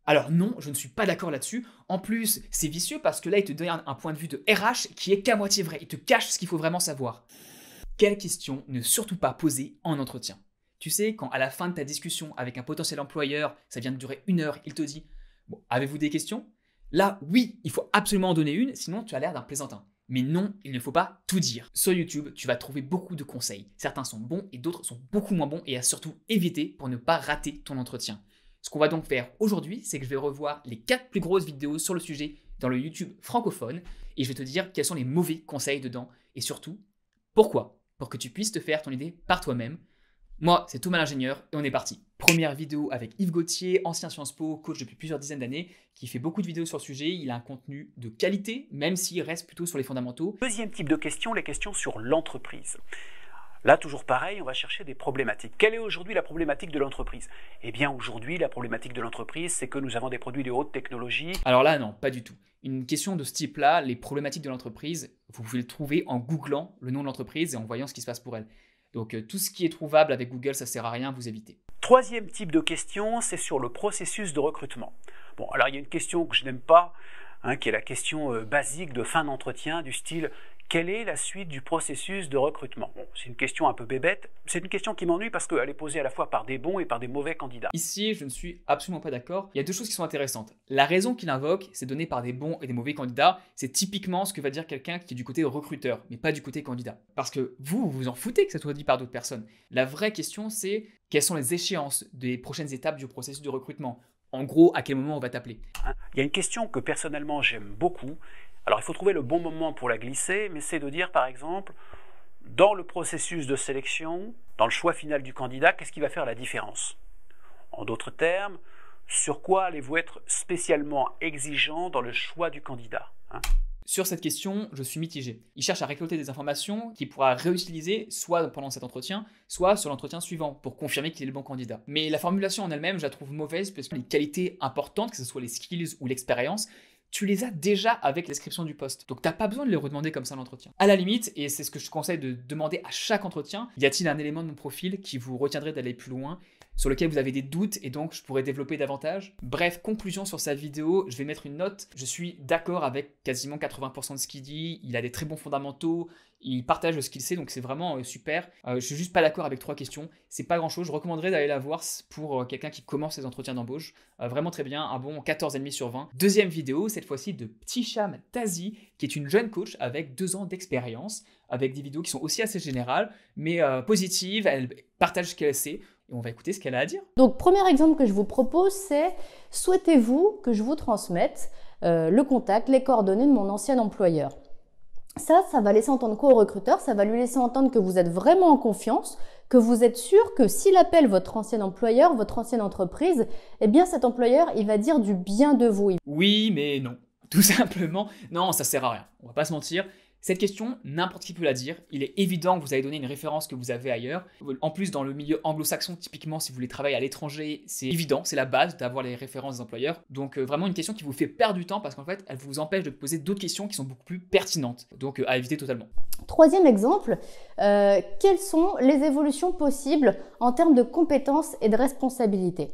Alors non, je ne suis pas d'accord là-dessus. En plus, c'est vicieux parce que là, il te donne un point de vue de RH qui est qu'à moitié vrai. Il te cache ce qu'il faut vraiment savoir. Quelle question ne surtout pas poser en entretien? Tu sais, quand à la fin de ta discussion avec un potentiel employeur, ça vient de durer 1 heure, il te dit « Bon, avez-vous des questions ?» Là, oui, il faut absolument en donner une, sinon tu as l'air d'un plaisantin. Mais non, il ne faut pas tout dire. Sur YouTube, tu vas trouver beaucoup de conseils. Certains sont bons et d'autres sont beaucoup moins bons et à surtout éviter pour ne pas rater ton entretien. Ce qu'on va donc faire aujourd'hui, c'est que je vais revoir les 4 plus grosses vidéos sur le sujet dans le YouTube francophone et je vais te dire quels sont les mauvais conseils dedans et surtout, pourquoi, pour que tu puisses te faire ton idée par toi-même. Moi, c'est Thomas l'ingénieur et on est parti. Première vidéo avec Yves Gauthier, ancien Sciences Po, coach depuis plusieurs dizaines d'années, qui fait beaucoup de vidéos sur le sujet. Il a un contenu de qualité, même s'il reste plutôt sur les fondamentaux. Deuxième type de question, les questions sur l'entreprise. Là, toujours pareil, on va chercher des problématiques. Quelle est aujourd'hui la problématique de l'entreprise? Eh bien, aujourd'hui, la problématique de l'entreprise, c'est que nous avons des produits de haute technologie. Alors là, non, pas du tout. Une question de ce type-là, les problématiques de l'entreprise, vous pouvez le trouver en googlant le nom de l'entreprise et en voyant ce qui se passe pour elle. Donc tout ce qui est trouvable avec Google, ça sert à rien, vous évitez. Troisième type de question, c'est sur le processus de recrutement. Bon, alors il y a une question que je n'aime pas, qui est la question basique de fin d'entretien, du style « Quelle est la suite du processus de recrutement ?» Bon, c'est une question un peu bébête, c'est une question qui m'ennuie parce qu'elle est posée à la fois par des bons et par des mauvais candidats. Ici, je ne suis absolument pas d'accord. Il y a deux choses qui sont intéressantes. La raison qu'il invoque, c'est donnée par des bons et des mauvais candidats. C'est typiquement ce que va dire quelqu'un qui est du côté recruteur, mais pas du côté candidat. Parce que vous vous en foutez que ça soit dit par d'autres personnes. La vraie question, c'est quelles sont les échéances des prochaines étapes du processus de recrutement? En gros, à quel moment on va t'appeler? Il y a une question que personnellement j'aime beaucoup. Alors il faut trouver le bon moment pour la glisser, mais c'est de dire par exemple, dans le processus de sélection, dans le choix final du candidat, qu'est-ce qui va faire la différence? En d'autres termes, sur quoi allez-vous être spécialement exigeant dans le choix du candidat? Sur cette question, je suis mitigé. Il cherche à récolter des informations qu'il pourra réutiliser soit pendant cet entretien, soit sur l'entretien suivant, pour confirmer qu'il est le bon candidat. Mais la formulation en elle-même, je la trouve mauvaise, parce que les qualités importantes, que ce soit les skills ou l'expérience, tu les as déjà avec la description du poste. Donc t'as pas besoin de les redemander comme ça à l'entretien. À la limite, et c'est ce que je conseille de demander à chaque entretien, y a-t-il un élément de mon profil qui vous retiendrait d'aller plus loin, sur lequel vous avez des doutes et donc je pourrais développer davantage? Bref, conclusion sur sa vidéo, je vais mettre une note. Je suis d'accord avec quasiment 80% de ce qu'il dit, il a des très bons fondamentaux, il partage ce qu'il sait, donc c'est vraiment super. Je suis juste pas d'accord avec 3 questions, c'est pas grand chose, je recommanderais d'aller la voir pour quelqu'un qui commence ses entretiens d'embauche. Vraiment très bien, un bon 14,5 sur 20. Deuxième vidéo, cette fois-ci de Ptisham Tazi, qui est une jeune coach avec 2 ans d'expérience, avec des vidéos qui sont aussi assez générales, mais positives, elle partage ce qu'elle sait. Et on va écouter ce qu'elle a à dire. Donc, premier exemple que je vous propose, c'est « Souhaitez-vous que je vous transmette le contact, les coordonnées de mon ancien employeur ?» Ça va laisser entendre quoi au recruteur? Ça va lui laisser entendre que vous êtes vraiment en confiance, que vous êtes sûr que s'il appelle votre ancien employeur, votre ancienne entreprise, eh bien cet employeur, il va dire du bien de vous. Oui, mais non. Tout simplement, non, ça sert à rien. On va pas se mentir. Cette question, n'importe qui peut la dire. Il est évident que vous allez donner une référence que vous avez ailleurs. En plus, dans le milieu anglo-saxon, typiquement, si vous voulez travailler à l'étranger, c'est évident, c'est la base d'avoir les références des employeurs. Donc vraiment une question qui vous fait perdre du temps parce qu'en fait, elle vous empêche de poser d'autres questions qui sont beaucoup plus pertinentes. Donc à éviter totalement. Troisième exemple, quelles sont les évolutions possibles en termes de compétences et de responsabilités?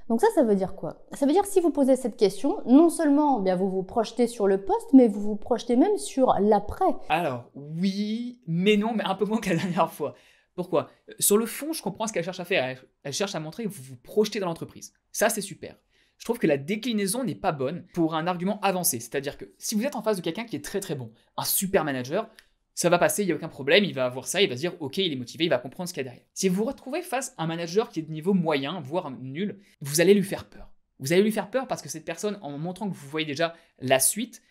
Donc ça veut dire quoi? Ça veut dire que si vous posez cette question, non seulement bien, vous vous projetez sur le poste, mais vous vous projetez même sur l'après. Alors oui, mais non, mais un peu moins que la dernière fois. Pourquoi? Sur le fond, je comprends ce qu'elle cherche à faire. Elle cherche à montrer que vous vous projetez dans l'entreprise. Ça, c'est super. Je trouve que la déclinaison n'est pas bonne pour un argument avancé. C'est-à-dire que si vous êtes en face de quelqu'un qui est très très bon, un super manager, ça va passer, il n'y a aucun problème, il va avoir ça, il va se dire ok, il est motivé, il va comprendre ce qu'il y a derrière. Si vous vous retrouvez face à un manager qui est de niveau moyen, voire nul, vous allez lui faire peur. Vous allez lui faire peur parce que cette personne, en montrant que vous voyez déjà la suite,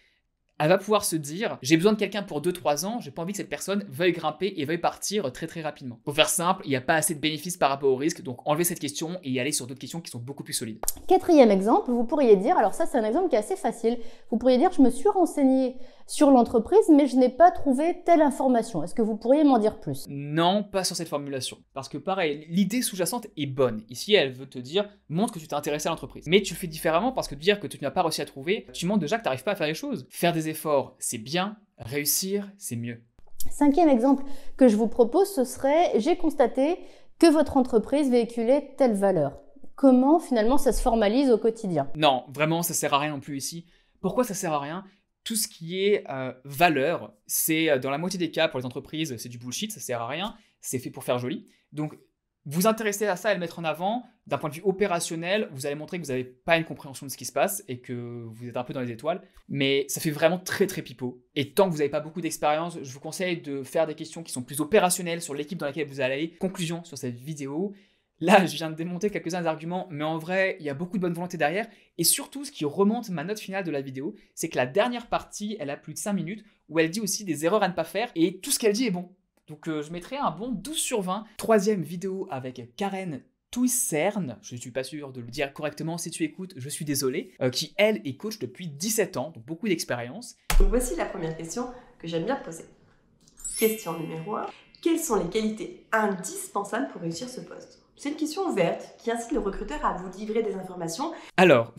elle va pouvoir se dire j'ai besoin de quelqu'un pour 2-3 ans, j'ai pas envie que cette personne veuille grimper et veuille partir très très rapidement. Pour faire simple, il n'y a pas assez de bénéfices par rapport au risque, donc enlevez cette question et y aller sur d'autres questions qui sont beaucoup plus solides. Quatrième exemple, vous pourriez dire, alors ça c'est un exemple qui est assez facile, vous pourriez dire je me suis renseigné sur l'entreprise mais je n'ai pas trouvé telle information. Est-ce que vous pourriez m'en dire plus? Non, pas sur cette formulation. Parce que pareil, l'idée sous-jacente est bonne. Ici, elle veut te dire, montre que tu t'es intéressé à l'entreprise. Mais tu le fais différemment parce que dire que tu n'as pas réussi à trouver, tu montres déjà que tu n'arrives pas à faire les choses. Faire des efforts, c'est bien. Réussir, c'est mieux. Cinquième exemple que je vous propose, ce serait j'ai constaté que votre entreprise véhiculait telle valeur. comment finalement ça se formalise au quotidien. Non, vraiment, ça sert à rien non plus ici. Pourquoi ça sert à rien? Tout ce qui est valeur, c'est dans la moitié des cas pour les entreprises, c'est du bullshit, ça sert à rien, c'est fait pour faire joli. Donc, vous intéresser à ça et le mettre en avant, d'un point de vue opérationnel, vous allez montrer que vous n'avez pas une compréhension de ce qui se passe et que vous êtes un peu dans les étoiles, mais ça fait vraiment très très pipeau. Et tant que vous n'avez pas beaucoup d'expérience, je vous conseille de faire des questions qui sont plus opérationnelles sur l'équipe dans laquelle vous allez aller. Conclusion sur cette vidéo. Là, je viens de démonter quelques-uns des arguments, mais en vrai, il y a beaucoup de bonne volonté derrière. Et surtout, ce qui remonte ma note finale de la vidéo, c'est que la dernière partie, elle a plus de 5 minutes, où elle dit aussi des erreurs à ne pas faire, et tout ce qu'elle dit est bon. Donc je mettrai un bon 12 sur 20. Troisième vidéo avec Karen Touisserne, je ne suis pas sûr de le dire correctement, si tu écoutes, je suis désolé, qui elle est coach depuis 17 ans, donc beaucoup d'expérience. Donc voici la première question que j'aime bien poser. Question numéro 1. Quelles sont les qualités indispensables pour réussir ce poste? C'est une question ouverte qui incite le recruteur à vous livrer des informations. Alors,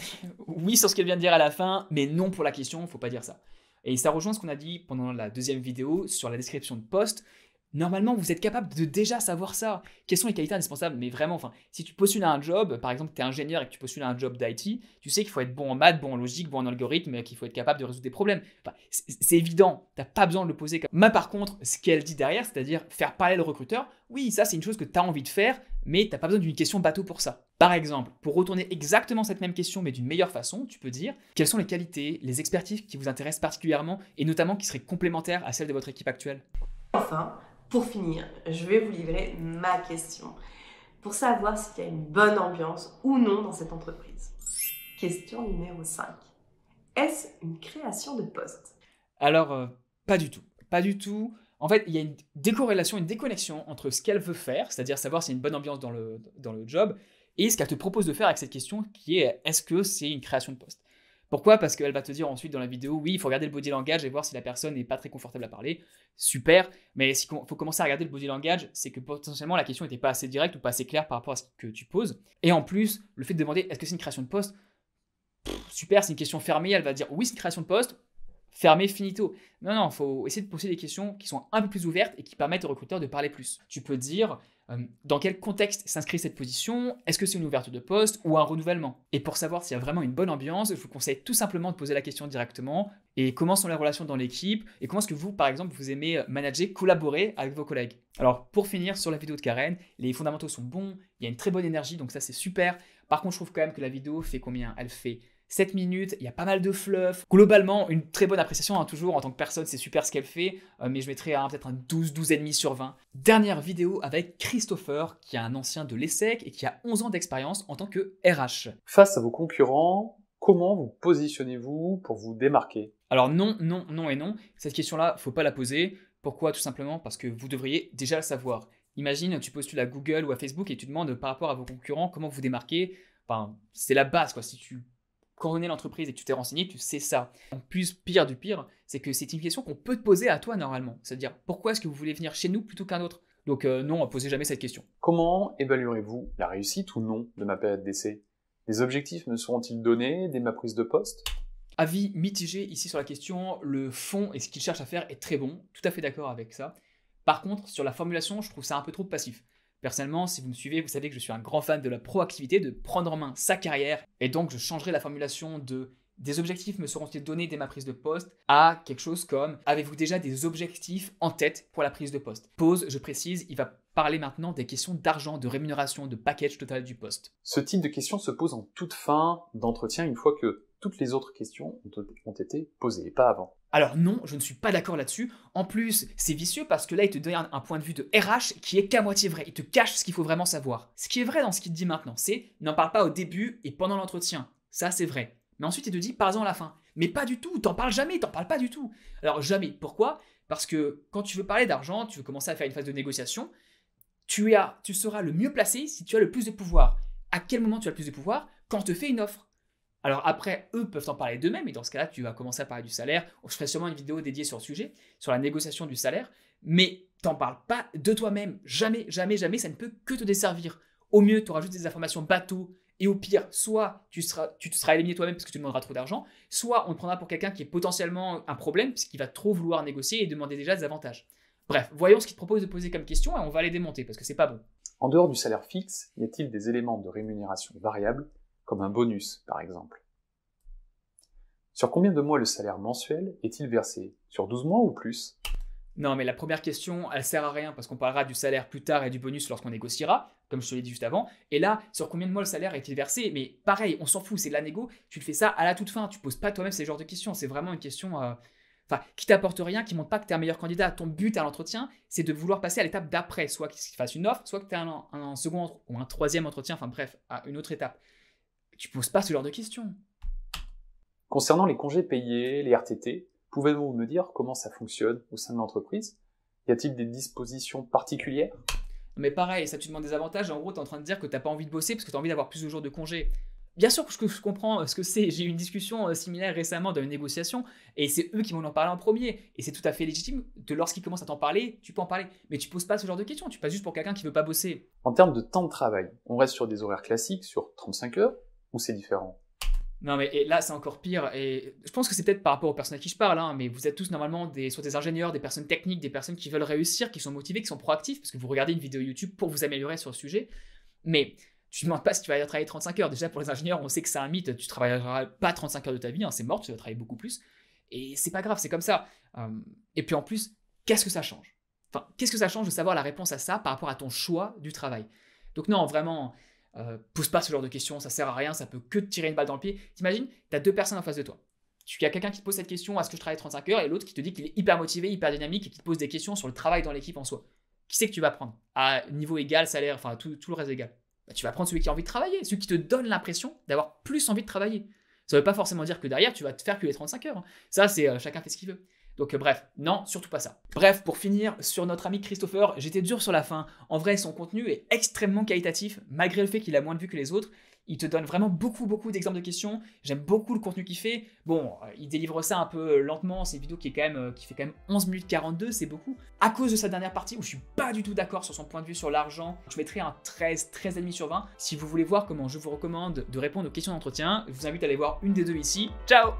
oui sur ce qu'elle vient de dire à la fin, mais non pour la question, il ne faut pas dire ça. Et ça rejoint ce qu'on a dit pendant la deuxième vidéo sur la description de poste. Normalement, vous êtes capable de déjà savoir ça. Quelles sont les qualités indispensables? Mais vraiment, enfin, si tu postules à un job, par exemple, tu es ingénieur et que tu postules à un job d'IT, tu sais qu'il faut être bon en maths, bon en logique, bon en algorithme, et qu'il faut être capable de résoudre des problèmes. Enfin, c'est évident, tu n'as pas besoin de le poser. Mais par contre, ce qu'elle dit derrière, c'est-à-dire faire parler le recruteur, oui, ça c'est une chose que tu as envie de faire, mais tu n'as pas besoin d'une question bateau pour ça. Par exemple, pour retourner exactement cette même question, mais d'une meilleure façon, tu peux dire quelles sont les qualités, les expertises qui vous intéressent particulièrement, et notamment qui seraient complémentaires à celles de votre équipe actuelle. Enfin, pour finir, je vais vous livrer ma question pour savoir s'il y a une bonne ambiance ou non dans cette entreprise. Question numéro 5. Est-ce une création de poste? Alors, pas du tout. Pas du tout. En fait, il y a une décorrélation, une déconnexion entre ce qu'elle veut faire, c'est-à-dire savoir s'il y a une bonne ambiance dans le job, et ce qu'elle te propose de faire avec cette question qui est est-ce que c'est une création de poste? Pourquoi? Parce qu'elle va te dire ensuite dans la vidéo, oui, il faut regarder le body language et voir si la personne n'est pas très confortable à parler. Super, mais il faut commencer à regarder le body language, c'est que potentiellement la question n'était pas assez directe ou pas assez claire par rapport à ce que tu poses. Et en plus, le fait de demander est-ce que c'est une création de poste, super, c'est une question fermée, elle va dire oui, c'est une création de poste, fermé, finito. Non, il faut essayer de poser des questions qui sont un peu plus ouvertes et qui permettent au recruteur de parler plus. Tu peux dire dans quel contexte s'inscrit cette position, est-ce que c'est une ouverture de poste ou un renouvellement? Et pour savoir s'il y a vraiment une bonne ambiance, je vous conseille tout simplement de poser la question directement et comment sont les relations dans l'équipe et comment est-ce que vous, par exemple, vous aimez manager, collaborer avec vos collègues. Alors, pour finir sur la vidéo de Karen, les fondamentaux sont bons, il y a une très bonne énergie, donc ça c'est super. Par contre, je trouve quand même que la vidéo fait combien? Elle fait 7 minutes, il y a pas mal de fluff. Globalement, une très bonne appréciation, toujours en tant que personne, c'est super ce qu'elle fait, mais je mettrais peut-être un 12, 12,5 sur 20. Dernière vidéo avec Christopher, qui est un ancien de l'ESSEC et qui a 11 ans d'expérience en tant que RH. Face à vos concurrents, comment vous positionnez-vous pour vous démarquer? Alors non et non. Cette question-là, faut pas la poser. Pourquoi? Tout simplement parce que vous devriez déjà le savoir. Imagine, tu postules à Google ou à Facebook et tu demandes par rapport à vos concurrents comment vous démarquer. Enfin, c'est la base, quoi. Si tu connais l'entreprise et que tu t'es renseigné, tu sais ça. En plus, pire du pire, c'est que c'est une question qu'on peut te poser à toi normalement. C'est-à-dire, pourquoi est-ce que vous voulez venir chez nous plutôt qu'un autre? Donc non, posez jamais cette question. Comment évaluerez-vous la réussite ou non de ma période d'essai? Les objectifs me seront-ils donnés dès ma prise de poste? Avis mitigé ici sur la question, le fond et ce qu'il cherche à faire est très bon, tout à fait d'accord avec ça. Par contre, sur la formulation, je trouve ça un peu trop passif. Personnellement, si vous me suivez, vous savez que je suis un grand fan de la proactivité, de prendre en main sa carrière, et donc je changerai la formulation de « des objectifs me seront-ils donnés dès ma prise de poste » à quelque chose comme « avez-vous déjà des objectifs en tête pour la prise de poste ?» Pause, je précise, il va parler maintenant des questions d'argent, de rémunération, de package total du poste. Ce type de questions se pose en toute fin d'entretien une fois que toutes les autres questions ont été posées, et pas avant. Alors non, je ne suis pas d'accord là-dessus. En plus, c'est vicieux parce que là, il te donne un point de vue de RH qui est qu'à moitié vrai. Il te cache ce qu'il faut vraiment savoir. Ce qui est vrai dans ce qu'il te dit maintenant, c'est n'en parle pas au début et pendant l'entretien. Ça, c'est vrai. Mais ensuite, il te dit parle-en à la fin. Mais pas du tout, t'en parles jamais, t'en parles pas du tout. Alors jamais. Pourquoi? Parce que quand tu veux parler d'argent, tu veux commencer à faire une phase de négociation, tu seras le mieux placé si tu as le plus de pouvoir. À quel moment tu as le plus de pouvoir? Quand on te fait une offre. Alors après, eux peuvent en parler d'eux-mêmes, et dans ce cas-là, tu vas commencer à parler du salaire. Je ferai sûrement une vidéo dédiée sur le sujet, sur la négociation du salaire, mais t'en parles pas de toi-même. Jamais, jamais, jamais, ça ne peut que te desservir. Au mieux, tu rajoutes des informations bateau, et au pire, soit tu te seras éliminé toi-même parce que tu demanderas trop d'argent, soit on te prendra pour quelqu'un qui est potentiellement un problème, puisqu'il va trop vouloir négocier et demander déjà des avantages. Bref, voyons ce qu'il te propose de poser comme question, et on va les démonter, parce que c'est pas bon. En dehors du salaire fixe, y a-t-il des éléments de rémunération variables, comme un bonus par exemple? Sur combien de mois le salaire mensuel est-il versé? Sur 12 mois ou plus? Non, mais la première question, elle sert à rien parce qu'on parlera du salaire plus tard et du bonus lorsqu'on négociera, comme je te l'ai dit juste avant. Et là, sur combien de mois le salaire est-il versé? Mais pareil, on s'en fout, c'est de la négo, tu le fais ça à la toute fin, tu poses pas toi-même ces genres de questions, c'est vraiment une question qui t'apporte rien, qui montre pas que tu es un meilleur candidat. Ton but à l'entretien, c'est de vouloir passer à l'étape d'après, soit qu'il fasse une offre, soit que tu aies un second ou un troisième entretien, enfin bref, à une autre étape. Tu poses pas ce genre de questions. Concernant les congés payés, les RTT, pouvez-vous me dire comment ça fonctionne au sein de l'entreprise? Y a-t-il des dispositions particulières? Mais pareil, ça tu demandes des avantages, en gros tu es en train de dire que tu n'as pas envie de bosser parce que tu as envie d'avoir plus de jours de congé. Bien sûr que je comprends ce que c'est, j'ai eu une discussion similaire récemment dans une négociation et c'est eux qui vont en parler en premier. Et c'est tout à fait légitime que lorsqu'ils commencent à t'en parler, tu peux en parler. Mais tu poses pas ce genre de questions, tu passes juste pour quelqu'un qui veut pas bosser. En termes de temps de travail, on reste sur des horaires classiques, sur 35 heures, ou c'est différent? Non mais et là c'est encore pire et je pense que c'est peut-être par rapport aux personnes à qui je parle, hein, mais vous êtes tous normalement soit des ingénieurs, des personnes techniques, des personnes qui veulent réussir, qui sont motivées, qui sont proactifs parce que vous regardez une vidéo YouTube pour vous améliorer sur le sujet. Mais tu ne demandes pas si tu vas travailler 35 heures. Déjà pour les ingénieurs, on sait que c'est un mythe, tu ne travailleras pas 35 heures de ta vie, hein, c'est mort, tu vas travailler beaucoup plus. Et c'est pas grave, c'est comme ça. Et puis en plus, qu'est-ce que ça change? Enfin, qu'est-ce que ça change de savoir la réponse à ça par rapport à ton choix du travail? Donc non, vraiment... pose pas ce genre de questions, ça sert à rien, ça peut que te tirer une balle dans le pied. T'imagines, t'as deux personnes en face de toi. Il y a quelqu'un qui te pose cette question, est-ce que je travaille 35 heures, et l'autre qui te dit qu'il est hyper motivé, hyper dynamique et qui te pose des questions sur le travail dans l'équipe en soi. Qui c'est que tu vas prendre? À niveau égal, salaire, enfin tout le reste égal. Bah, tu vas prendre celui qui a envie de travailler, celui qui te donne l'impression d'avoir plus envie de travailler. Ça veut pas forcément dire que derrière tu vas te faire que les 35 heures. Hein. Ça c'est chacun fait ce qu'il veut. Donc bref, non, surtout pas ça. Bref, pour finir, sur notre ami Christopher, j'étais dur sur la fin. En vrai, son contenu est extrêmement qualitatif, malgré le fait qu'il a moins de vues que les autres. Il te donne vraiment beaucoup d'exemples de questions. J'aime beaucoup le contenu qu'il fait. Bon, il délivre ça un peu lentement. C'est une vidéo qui fait quand même 11 minutes 42, c'est beaucoup. À cause de sa dernière partie où je suis pas du tout d'accord sur son point de vue sur l'argent, je mettrai un 13,5 sur 20. Si vous voulez voir comment je vous recommande de répondre aux questions d'entretien, je vous invite à aller voir une des deux ici. Ciao!